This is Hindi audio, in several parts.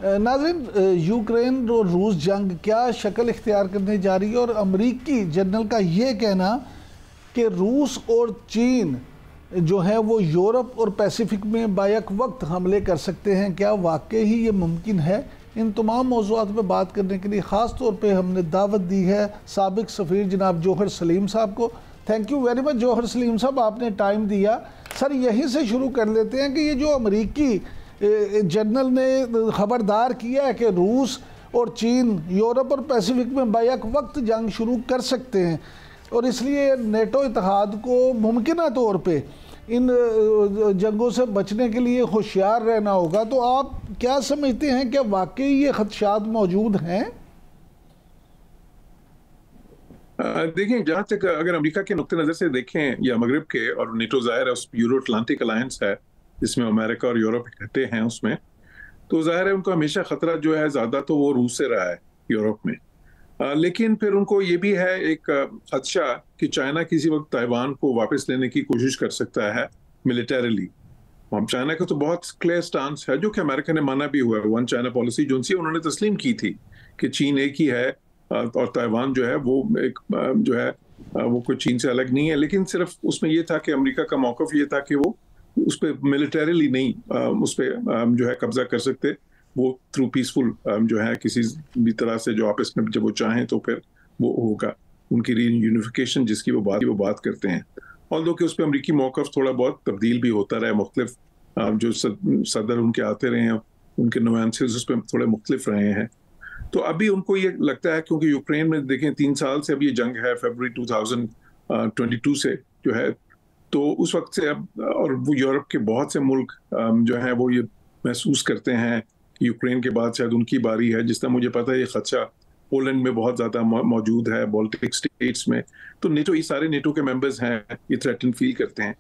नाज़रीन, यूक्रेन और रूस जंग क्या शक्ल इख्तियार करने जा रही है, और अमरीकी जनरल का ये कहना कि रूस और चीन जो है वो यूरोप और पैसिफिक में बायक वक्त हमले कर सकते हैं, क्या वाकई ही ये मुमकिन है? इन तमाम मौज़ूआत पर बात करने के लिए ख़ास तौर पे हमने दावत दी है साबिक सफ़ीर जनाब जौहर सलीम साहब को। थैंक यू वेरी मच जौहर सलीम साहब, आपने टाइम दिया। सर, यहीं से शुरू कर लेते हैं कि ये जो अमरीकी जनरल ने खबरदार किया है कि रूस और चीन यूरोप और पैसिफिक में बैक वक्त जंग शुरू कर सकते हैं और इसलिए नेटो इत्तेहाद को मुमकिन तौर पे इन जंगों से बचने के लिए होशियार रहना होगा, तो आप क्या समझते हैं, क्या वाकई ये खदशात मौजूद हैं? देखिए, जहाँ तक अगर अमेरिका के नुक्ते नज़र से देखें या मगरिब के, और नेटो जाहिर है उस यूरो अटलांटिक अलायंस है जिसमें अमेरिका और यूरोप इकट्ठे हैं, उसमें तो जाहिर है उनको हमेशा खतरा जो है ज़्यादा तो वो रूस से रहा है यूरोप में। लेकिन फिर उनको ये भी है एक खदशा कि चाइना किसी वक्त ताइवान को वापस लेने की कोशिश कर सकता है मिलिटरीली। अब चाइना का तो बहुत क्लियर स्टांस है जो कि अमेरिका ने माना भी हुआ है। वन चाइना पॉलिसी जो उन्होंने तस्लीम की थी कि चीन एक ही है और ताइवान जो है वो एक जो है वो कोई चीन से अलग नहीं है, लेकिन सिर्फ उसमें ये था कि अमेरिका का मौक़िफ़ ये था कि वो उस पर मिलिटरीली नहीं उस पर जो है कब्जा कर सकते, वो थ्रू पीसफुल जो है किसी भी तरह से जो आपस में जब वो चाहें तो फिर वो होगा उनकी रीयूनिफिकेशन जिसकी वो बात करते हैं। ऑल्दो कि उस पर अमरीकी मौक़िफ़ थोड़ा बहुत तब्दील भी होता रहा है, मुख्तलिफ जो सदर उनके आते रहे हैं, उनके नुमाइंदे उस पर थोड़े मुख्तलिफ रहे हैं। तो अभी उनको ये लगता है क्योंकि यूक्रेन में देखें 3 साल से अब ये जंग है, फरवरी 2022 से जो है, तो उस वक्त से अब और वो यूरोप के बहुत से मुल्क जो हैं वो ये महसूस करते हैं कि यूक्रेन के बाद शायद उनकी बारी है। जिस तरह मुझे पता है ये खदशा पोलैंड में बहुत ज़्यादा मौजूद है, बाल्टिक स्टेट्स में, तो नेटो, ये सारे नेटो के मेंबर्स हैं, ये थ्रेटन फील करते हैं।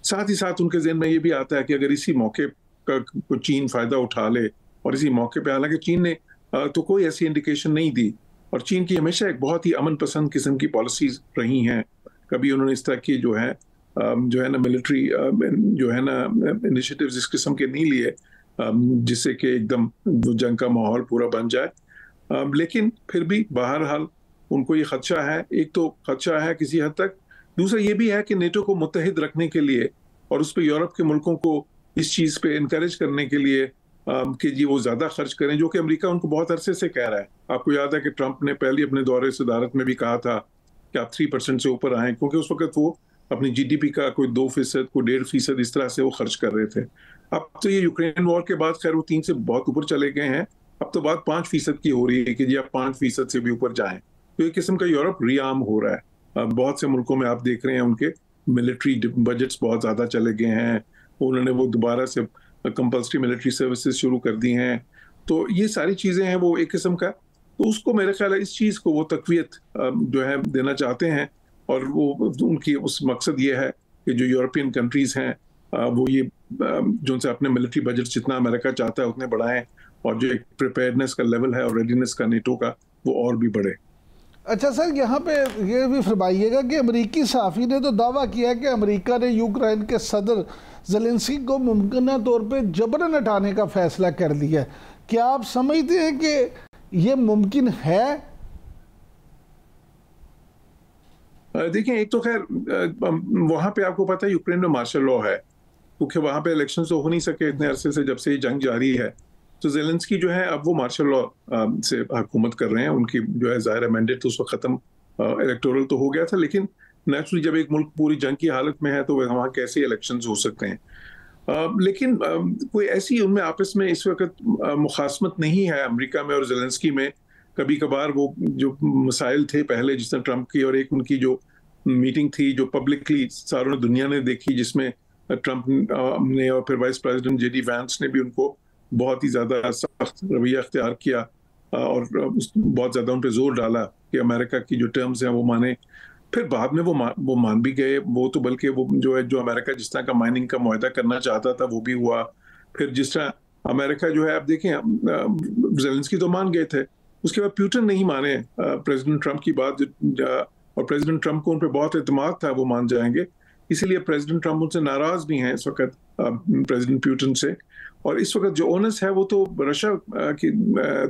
साथ ही साथ उनके ज़हन में ये भी आता है कि अगर इसी मौके का चीन फ़ायदा उठा ले, और इसी मौके पर, हालांकि चीन ने तो कोई ऐसी इंडिकेशन नहीं दी, और चीन की हमेशा एक बहुत ही अमन पसंद किस्म की पॉलिसीज रही हैं। कभी उन्होंने इस तरह की जो है ना मिलिट्री जो है ना इनिशिएटिव्स इस किस्म के नहीं लिए जिससे कि एकदम जंग का माहौल पूरा बन जाए। लेकिन फिर भी बहरहाल उनको ये खदशा है, एक तो खदशा है किसी हद तक, दूसरा ये भी है कि नेटो को मुत्तहिद रखने के लिए और उस पर यूरोप के मुल्कों को इस चीज़ पे इनकरेज करने के लिए कि जी वो ज़्यादा खर्च करें, जो कि अमेरिका उनको बहुत अरसे से कह रहा है। आपको याद है कि ट्रंप ने पहले अपने दौरे सदारत में भी कहा था कि आप 3% से ऊपर आएँ, क्योंकि उस वक्त वो अपनी जीडीपी का कोई 2%, कोई 1.5% इस तरह से वो खर्च कर रहे थे। अब तो ये यूक्रेन वॉर के बाद खैर वो 3 से बहुत ऊपर चले गए हैं, अब तो बात 5% की हो रही है कि जी आप 5% से भी ऊपर जाएं। तो एक किस्म का यूरोप रीआर्म हो रहा है। बहुत से मुल्कों में आप देख रहे हैं उनके मिलिट्री बजट्स बहुत ज़्यादा चले गए हैं, उन्होंने वो दोबारा से कंपल्सरी मिलिट्री सर्विसेज शुरू कर दी हैं। तो ये सारी चीज़ें हैं वो एक किस्म का, तो उसको मेरे ख्याल है इस चीज़ को वो तक़वियत जो है देना चाहते हैं, और वो उनकी उस मकसद ये है कि जो यूरोपियन कंट्रीज़ हैं वो ये जो उनसे अपने मिलिट्री बजट जितना अमेरिका चाहता है उतने बढ़ाएं, और जो एक प्रिपेयर्डनेस का लेवल है और रेडीनेस का नेटो का वो और भी बढ़े। अच्छा सर, यहाँ पे ये भी फरमाइएगा कि अमरीकी सहाफ़ी ने तो दावा किया कि अमेरिका ने यूक्रेन के सदर ज़ेलेंस्की को मुमकिन तौर पे जबरन हटाने का फैसला कर लिया। क्या आप समझते हैं कि ये मुमकिन है? देखिए, एक तो खैर वहाँ पे आपको पता है यूक्रेन में मार्शल लॉ है, क्योंकि वहाँ पे इलेक्शन तो हो नहीं सके इतने अरसे से, जब से ये जंग जारी है। तो ज़ेलेंस्की जो है अब वो मार्शल लॉ से हुकूमत कर रहे हैं। उनकी जो है ज़ाहिर मैंडेट तो उस वक्त ख़त्म, इलेक्टोरल तो हो गया था, लेकिन नेचुरली जब एक मुल्क पूरी जंग की हालत में है तो वहाँ कैसे इलेक्शंस हो सकते हैं। लेकिन कोई ऐसी उनमें आपस में इस वक्त मुखासमत नहीं है अमेरिका में और ज़ेलेंस्की में। कभी कभार वो जो मसाइल थे पहले, जिस तरह ट्रंप की और एक उनकी जो मीटिंग थी जो पब्लिकली सारों दुनिया ने देखी, जिसमें ट्रंप ने और फिर वाइस प्रेसिडेंट जेडी वैंस ने भी उनको बहुत ही ज़्यादा सख्त रवैया अख्तियार किया और बहुत ज़्यादा उन पर जोर डाला कि अमेरिका की जो टर्म्स हैं वो माने। फिर बाद में वो मान भी गए, वो तो बल्कि वो जो है जो अमेरिका जिस तरह का माइनिंग का मुआहदा करना चाहता था वो भी हुआ। फिर जिस तरह अमेरिका जो है, आप देखें ज़ेलेंस्की तो मान गए थे, उसके बाद पुतिन नहीं माने प्रेसिडेंट ट्रंप की बात, और प्रेसिडेंट ट्रंप को उन पर बहुत एतमाद था वो मान जाएंगे, इसीलिए प्रेसिडेंट ट्रंप उनसे नाराज भी हैं इस वक्त प्रेसिडेंट पुतिन से। और इस वक्त जो ओनस है वो तो रशिया की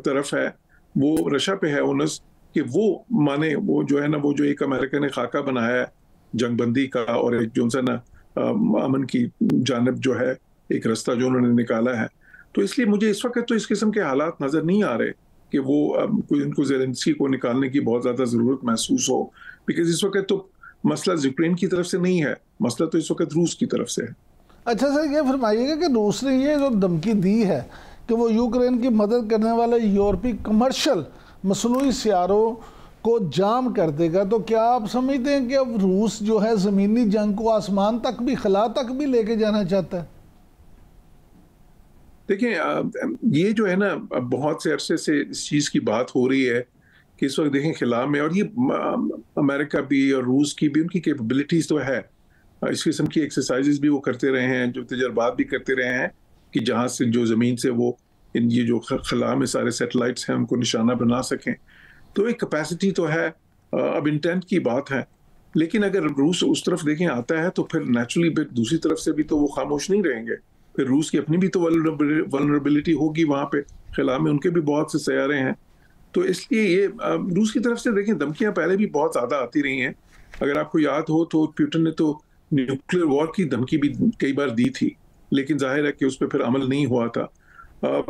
तरफ है, वो रशिया पे है ओनस कि वो माने, वो जो है ना, वो जो एक अमेरिका ने खाका बनाया है जंगबंदी का और एक जो सा ना अमन की जानब जो है एक रास्ता जो उन्होंने निकाला है, तो इसलिए मुझे इस वक्त तो इस किस्म के हालात नजर नहीं आ रहे कि वो इनको ज़ेलेंस्की को निकालने की बहुत ज्यादा जरूरत महसूस हो, बिकॉज इस वक्त तो मसला यूक्रेन की तरफ से नहीं है, मसला तो इस वक्त रूस की तरफ से है। अच्छा सर, ये फरमाइएगा कि रूस ने ये जो धमकी दी है कि वो यूक्रेन की मदद करने वाले यूरोपीय कमर्शियल मसनूई सियारों को जाम कर देगा, तो क्या आप समझते हैं कि अब रूस जो है ज़मीनी जंग को आसमान तक भी, खला तक भी लेके जाना चाहता है? देखिए, ये जो है ना, बहुत से अरसे से इस चीज़ की बात हो रही है कि इस वक्त देखें खिला में, और ये अमेरिका भी और रूस की भी उनकी कैपेबिलिटीज़ तो है, इस किस्म की एक्सरसाइजेज भी वो करते रहे हैं, जो तजर्बात भी करते रहे हैं कि जहाँ से जो ज़मीन से वो इन ये जो खला में सारे सेटेलाइट्स हैं उनको निशाना बना सकें, तो एक कैपेसिटी तो है। अब इंटेंट की बात है, लेकिन अगर रूस उस तरफ देखें आता है तो फिर नेचुरली दूसरी तरफ से भी तो वो खामोश नहीं रहेंगे, फिर रूस की अपनी भी तो वल्नरेबिलिटी होगी वहाँ पे खिला में, उनके भी बहुत से सैयारे हैं। तो इसलिए ये रूस की तरफ से देखें धमकियां पहले भी बहुत ज्यादा आती रही हैं। अगर आपको याद हो तो पुतिन ने तो न्यूक्लियर वॉर की धमकी भी कई बार दी थी, लेकिन जाहिर है कि उस पर फिर अमल नहीं हुआ था।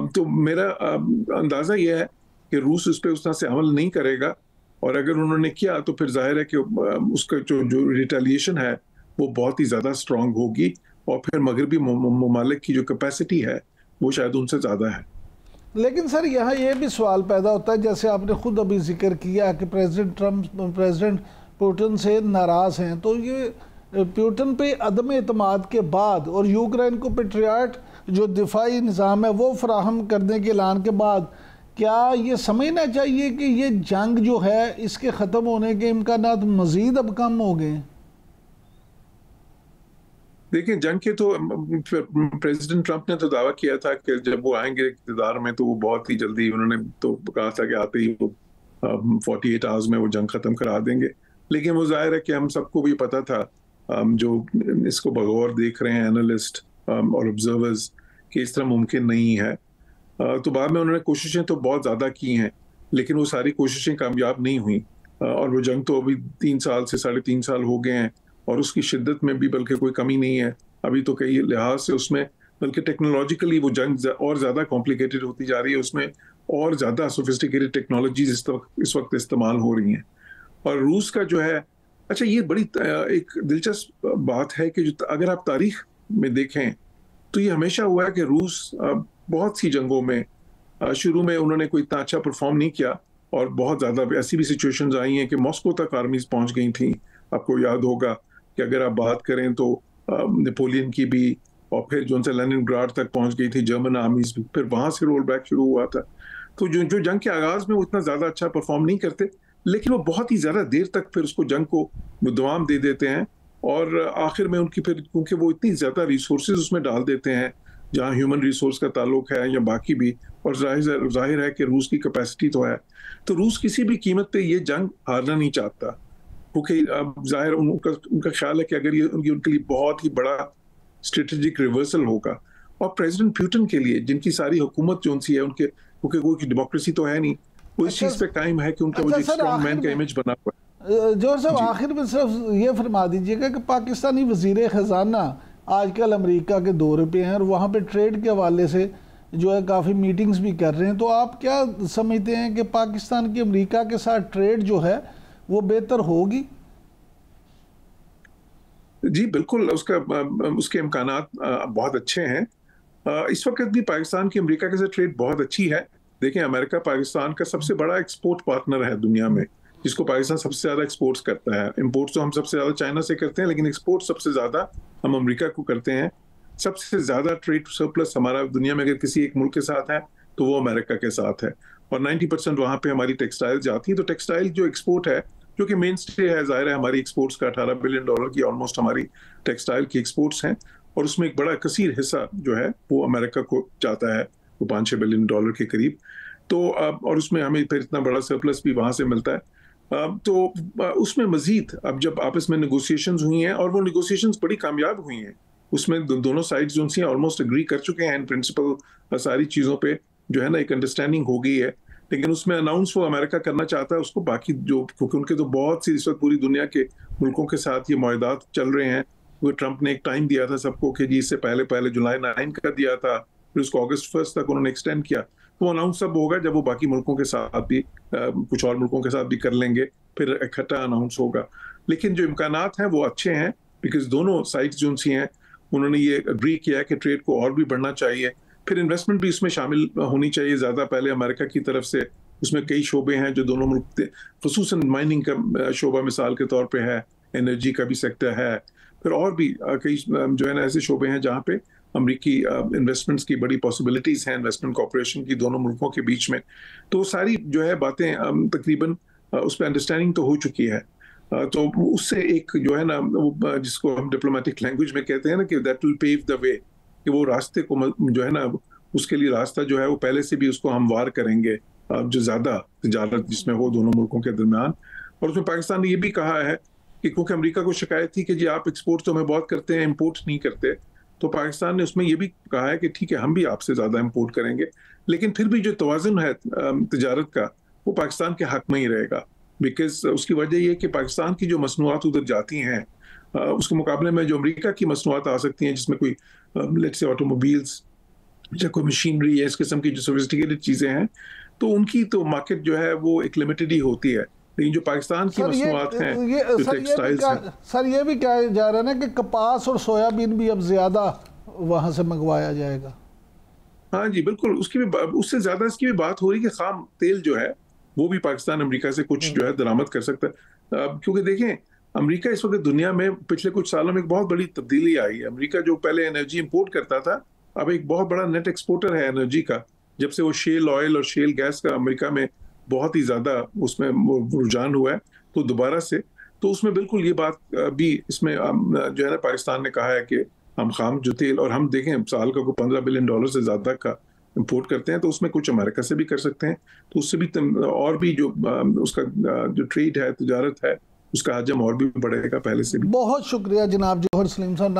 तो मेरा अंदाजा यह है कि रूस उस पर उस तरह से अमल नहीं करेगा, और अगर उन्होंने किया तो फिर जाहिर है कि उसका जो रिटेलिएशन है वो बहुत ही ज्यादा स्ट्रांग होगी, और फिर मगरबी ममालिक की जो कैपेसिटी है वो शायद उनसे ज़्यादा है। लेकिन सर यहाँ ये भी सवाल पैदा होता है, जैसे आपने खुद अभी जिक्र किया कि प्रेसिडेंट पुतिन से नाराज़ हैं, तो ये पुतिन पे अदम एतमाद के बाद और यूक्रेन को पेट्रियाट जो दिफाई निज़ाम है वो फराहम करने के ऐलान के बाद, क्या ये समझना चाहिए कि ये जंग जो है इसके ख़त्म होने के इम्कानात मज़ीद अब कम हो गए? देखिए, जंग के तो प्रेसिडेंट ट्रंप ने तो दावा किया था कि जब वो आएंगे इक़्तिदार में तो वो बहुत ही जल्दी, उन्होंने तो कहा था कि आते ही वो 48 आवर्स में वो जंग खत्म करा देंगे। लेकिन वो जाहिर है कि हम सबको भी पता था, जो इसको बगौर देख रहे हैं एनालिस्ट और ऑब्जर्वर्स, कि इस तरह मुमकिन नहीं है। तो बाद में उन्होंने कोशिशें तो बहुत ज़्यादा की हैं, लेकिन वो सारी कोशिशें कामयाब नहीं हुई, और वो जंग तो अभी 3 साल से 3.5 साल हो गए हैं, और उसकी शिद्दत में भी बल्कि कोई कमी नहीं है अभी तो कई लिहाज से उसमें, बल्कि टेक्नोलॉजिकली वो जंग और ज़्यादा कॉम्प्लिकेटेड होती जा रही है, उसमें और ज़्यादा सोफिस्टिकेटेड टेक्नोलॉजीज इस वक्त इस्तेमाल हो रही हैं। और रूस का जो है, अच्छा ये बड़ी एक दिलचस्प बात है कि जो अगर आप तारीख में देखें तो ये हमेशा हुआ है कि रूस बहुत सी जंगों में शुरू में उन्होंने कोई इतना अच्छा परफॉर्म नहीं किया, और बहुत ज़्यादा ऐसी भी सिचुएशंस आई हैं कि मॉस्को तक आर्मीज पहुंच गई थी। आपको याद होगा कि अगर आप बात करें तो नेपोलियन की भी, और फिर जो उनसे लेनिनग्राड तक पहुंच गई थी जर्मन आर्मीज भी, फिर वहां से रोल बैक शुरू हुआ था। तो जो जंग के आगाज में वो इतना ज्यादा अच्छा परफॉर्म नहीं करते, लेकिन वो बहुत ही ज्यादा देर तक फिर उसको जंग को दुआम दे देते हैं, और आखिर में उनकी फिर, क्योंकि वो इतनी ज्यादा रिसोर्सेज उसमें डाल देते हैं जहाँ ह्यूमन रिसोर्स का ताल्लुक है या बाकी भी, और जाहिर है कि रूस की कैपेसिटी तो है, तो रूस किसी भी कीमत पे ये जंग हारना नहीं चाहता, क्योंकि जाहिर उनका ख्याल है कि अगर ये उनके लिए बहुत ही बड़ा स्ट्रेटेजिक रिवर्सल होगा। और प्रेसिडेंट पुतिन के लिए, जिनकी सारी हुकूमत जो उनसी है, उनके क्योंकि कोई डेमोक्रेसी तो है नहीं, वो इस चीज़ पे कायम है कि उनका वो जो स्ट्रॉन्ग मैन का इमेज बना हुआ है। जोहर साहब, आखिर में सिर्फ ये फरमा दीजिएगा कि पाकिस्तानी वजीर ख़जाना आजकल अमेरिका के दौरे पे हैं और वहाँ पे ट्रेड के हवाले से जो है काफ़ी मीटिंग्स भी कर रहे हैं, तो आप क्या समझते हैं कि पाकिस्तान की अमेरिका के साथ ट्रेड जो है वो बेहतर होगी? जी बिल्कुल, उसके इम्कानात बहुत अच्छे हैं। इस वक्त भी पाकिस्तान की अमेरिका के साथ ट्रेड बहुत अच्छी है। देखें, अमेरिका पाकिस्तान का सबसे बड़ा एक्सपोर्ट पार्टनर है दुनिया में, जिसको पाकिस्तान सबसे ज़्यादा एक्सपोर्ट्स करता है। इंपोर्ट्स तो हम सबसे ज़्यादा चाइना से करते हैं, लेकिन एक्सपोर्ट सबसे ज़्यादा हम अमेरिका को करते हैं। सबसे ज़्यादा ट्रेड सरप्लस हमारा दुनिया में अगर किसी एक मुल्क के साथ है तो वो अमेरिका के साथ है, और 90% वहाँ पे हमारी टेक्सटाइल जाती है। तो टेक्सटाइल जो एक्सपोर्ट है, जो कि मेन स्टे है, जाहिर है हमारी एक्सपोर्ट्स का $18 बिलियन की ऑलमोस्ट हमारी टेक्सटाइल की एक्सपोर्ट्स हैं, और उसमें एक बड़ा कसीर हिस्सा जो है वो अमेरिका को जाता है, वो $5-6 बिलियन के करीब। तो और उसमें हमें फिर इतना बड़ा सरप्लस भी वहाँ से मिलता है। तो उसमें मजीद अब जब आपस में नेगोशिएशंस हुई हैं, और वो नेगोशिएशंस बड़ी कामयाब हुई हैं, उसमें दोनों साइड्स जो हैं ऑलमोस्ट एग्री कर चुके हैं इन प्रिंसिपल, सारी चीज़ों पे जो है ना एक अंडरस्टैंडिंग हो गई है। लेकिन उसमें अनाउंस वो अमेरिका करना चाहता है उसको, बाकी जो, क्योंकि उनके तो बहुत सी इस वक्त पूरी दुनिया के मुल्कों के साथ ये मुआहदात चल रहे हैं। वो ट्रंप ने एक टाइम दिया था सबको कि जी इससे पहले पहले जुलाई 9 का दिया था, फिर उसको अगस्त 1 तक उन्होंने एक्सटेंड किया। तो अनाउंस सब होगा जब वो बाकी मुल्कों के साथ भी कुछ और मुल्कों के साथ भी कर लेंगे, फिर इकट्ठा अनाउंस होगा। लेकिन जो इम्कानात हैं वो अच्छे हैं, बिकॉज दोनों साइड्स जो सी हैं उन्होंने ये अग्री किया है कि ट्रेड को और भी बढ़ना चाहिए, फिर इन्वेस्टमेंट भी इसमें शामिल होनी चाहिए ज़्यादा। पहले अमेरिका की तरफ से उसमें कई शोबे हैं जो दोनों मुल्क, खुसूसन माइनिंग का शोबा मिसाल के तौर पे है, एनर्जी का भी सेक्टर है, फिर और भी कई जो है ना ऐसे शोबे हैं जहाँ पे अमरीकी इन्वेस्टमेंट्स की बड़ी पॉसिबिलिटीज़ हैं, इन्वेस्टमेंट कॉर्पोरेशन की दोनों मुल्कों के बीच में। तो सारी जो है बातें तकरीबन उस पर अंडरस्टैंडिंग तो हो चुकी है। तो उससे एक जो है ना वो जिसको हम डिप्लोमेटिक लैंग्वेज में कहते हैं ना कि that will pave the way, कि वो रास्ते को जो है ना उसके लिए रास्ता जो है वो पहले से भी उसको हमवार करेंगे, जो ज़्यादा तिजारत जिसमें हो दोनों मुल्कों के दरमियान। और उसमें पाकिस्तान ने ये भी कहा है कि क्योंकि अमेरिका को शिकायत थी कि जी आप एक्सपोर्ट तो हमें बहुत करते हैं, इम्पोर्ट नहीं करते, तो पाकिस्तान ने उसमें ये भी कहा है कि ठीक है हम भी आपसे ज़्यादा इम्पोर्ट करेंगे, लेकिन फिर भी जो तवाज़ुन है तिजारत का वो पाकिस्तान के हक में ही रहेगा। बिकॉज उसकी वजह ये कि पाकिस्तान की जो मसनूआत उधर जाती हैं उसके मुकाबले में जो अमेरिका की मसनूआत आ सकती हैं, जिसमें कोई लेट्स से ऑटोमोबाइल्स या कोई मशीनरी या इस किस्म की जो सोफिस्टिकेटेड चीज़ें हैं, तो उनकी तो मार्केट जो है वो एक लिमिटेड ही होती है। लेकिन जो पाकिस्तान की मसनूआत हैं, जो टेक्सटाइल्स हैं, सर ये भी कहा जा रहा है ना कि कपास और सोयाबीन भी अब ज़्यादा वहाँ से मंगवाया जाएगा। हाँ जी बिल्कुल, उसकी भी उससे ज़्यादा इसकी भी बात हो रही है कि खाम तेल जो है वो भी पाकिस्तान अमेरिका से कुछ जो है दरामद कर सकता है। क्योंकि देखें अमेरिका इस वक्त दुनिया में पिछले कुछ सालों में एक बहुत बड़ी तब्दीली आई है। अमेरिका जो पहले एनर्जी इंपोर्ट करता था, अब एक बहुत बड़ा नेट एक्सपोर्टर है एनर्जी का। जब से वो शेल ऑयल और शेल गैस का अमेरिका में बहुत ही ज़्यादा उसमें रुझान हुआ है, तो दोबारा से तो उसमें बिल्कुल ये बात भी इसमें जो है ना पाकिस्तान ने कहा है कि हम खाम जो तेल, और हम देखें साल का को $15 बिलियन से ज़्यादा का इंपोर्ट करते हैं, तो उसमें कुछ अमेरिका से भी कर सकते हैं, तो उससे भी और भी जो उसका जो ट्रेड है, तिजारत है, उसका हजम और भी बढ़ेगा पहले से भी। बहुत शुक्रिया जनाब जौहर सलीम साहब।